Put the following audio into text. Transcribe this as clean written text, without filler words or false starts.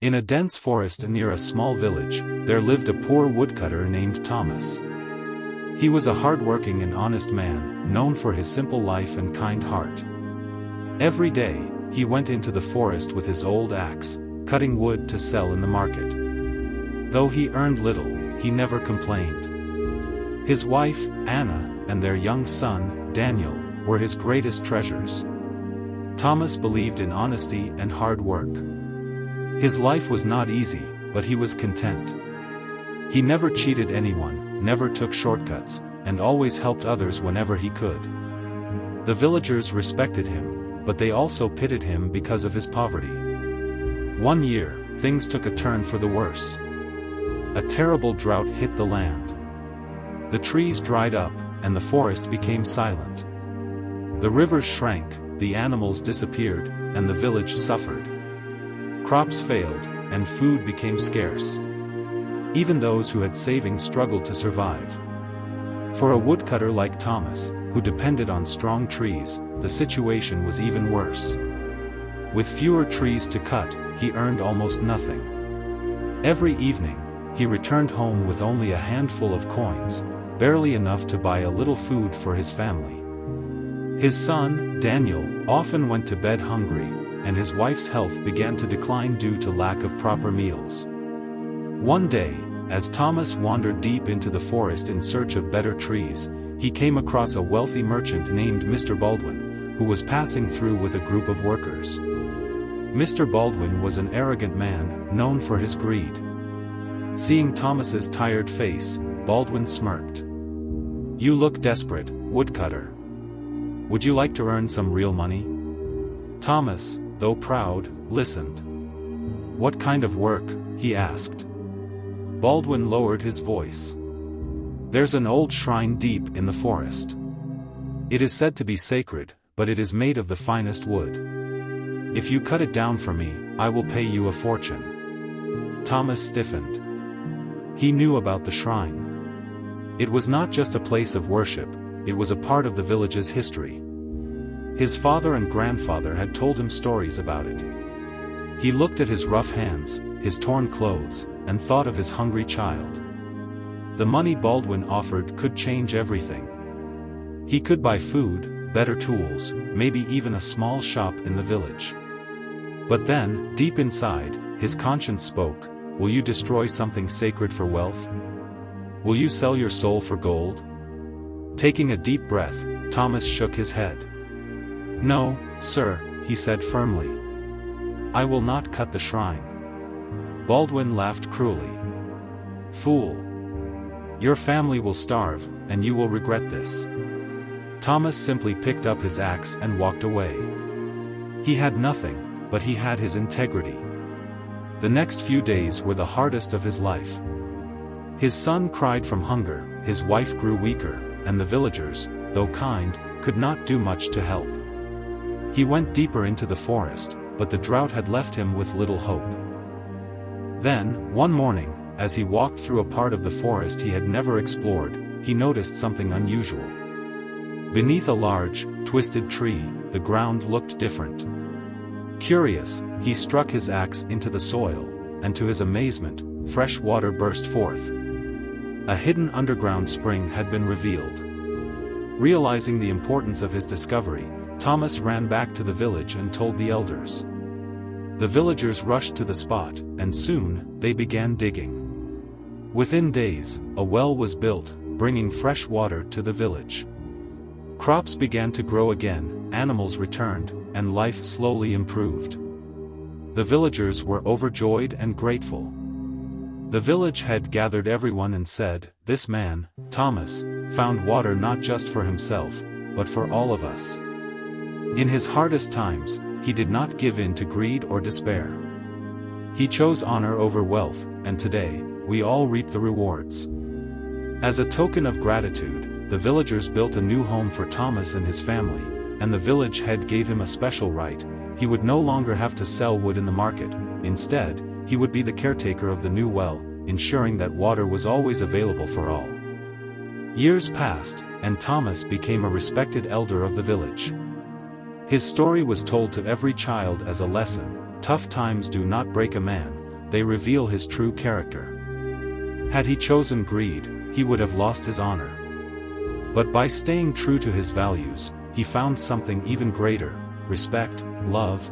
In a dense forest near a small village, there lived a poor woodcutter named Thomas. He was a hard-working and honest man, known for his simple life and kind heart. Every day, he went into the forest with his old axe, cutting wood to sell in the market. Though he earned little, he never complained. His wife, Anna, and their young son, Daniel, were his greatest treasures. Thomas believed in honesty and hard work. His life was not easy, but he was content. He never cheated anyone, never took shortcuts, and always helped others whenever he could. The villagers respected him, but they also pitied him because of his poverty. One year, things took a turn for the worse. A terrible drought hit the land. The trees dried up, and the forest became silent. The rivers shrank, the animals disappeared, and the village suffered. Crops failed, and food became scarce. Even those who had savings struggled to survive. For a woodcutter like Thomas, who depended on strong trees, the situation was even worse. With fewer trees to cut, he earned almost nothing. Every evening, he returned home with only a handful of coins, barely enough to buy a little food for his family. His son, Daniel, often went to bed hungry, and his wife's health began to decline due to lack of proper meals. One day, as Thomas wandered deep into the forest in search of better trees, he came across a wealthy merchant named Mr. Baldwin, who was passing through with a group of workers. Mr. Baldwin was an arrogant man, known for his greed. Seeing Thomas's tired face, Baldwin smirked. "You look desperate, woodcutter. Would you like to earn some real money?" Thomas, though proud, listened. "What kind of work?" he asked. Baldwin lowered his voice. "There's an old shrine deep in the forest. It is said to be sacred, but it is made of the finest wood. If you cut it down for me, I will pay you a fortune." Thomas stiffened. He knew about the shrine. It was not just a place of worship, it was a part of the village's history. His father and grandfather had told him stories about it. He looked at his rough hands, his torn clothes, and thought of his hungry child. The money Baldwin offered could change everything. He could buy food, better tools, maybe even a small shop in the village. But then, deep inside, his conscience spoke. "Will you destroy something sacred for wealth? Will you sell your soul for gold?" Taking a deep breath, Thomas shook his head. "No, sir," he said firmly. "I will not cut the shrine." Baldwin laughed cruelly. "Fool! Your family will starve, and you will regret this." Thomas simply picked up his axe and walked away. He had nothing, but he had his integrity. The next few days were the hardest of his life. His son cried from hunger, his wife grew weaker, and the villagers, though kind, could not do much to help. He went deeper into the forest, but the drought had left him with little hope. Then, one morning, as he walked through a part of the forest he had never explored, he noticed something unusual. Beneath a large, twisted tree, the ground looked different. Curious, he struck his axe into the soil, and to his amazement, fresh water burst forth. A hidden underground spring had been revealed. Realizing the importance of his discovery, Thomas ran back to the village and told the elders. The villagers rushed to the spot, and soon, they began digging. Within days, a well was built, bringing fresh water to the village. Crops began to grow again, animals returned, and life slowly improved. The villagers were overjoyed and grateful. The village head gathered everyone and said, "This man, Thomas, found water not just for himself, but for all of us." In his hardest times, he did not give in to greed or despair. He chose honor over wealth, and today, we all reap the rewards. As a token of gratitude, the villagers built a new home for Thomas and his family, and the village head gave him a special right. He would no longer have to sell wood in the market. Instead, he would be the caretaker of the new well, ensuring that water was always available for all. Years passed, and Thomas became a respected elder of the village. His story was told to every child as a lesson: tough times do not break a man, they reveal his true character. Had he chosen greed, he would have lost his honor. But by staying true to his values, he found something even greater: respect, love,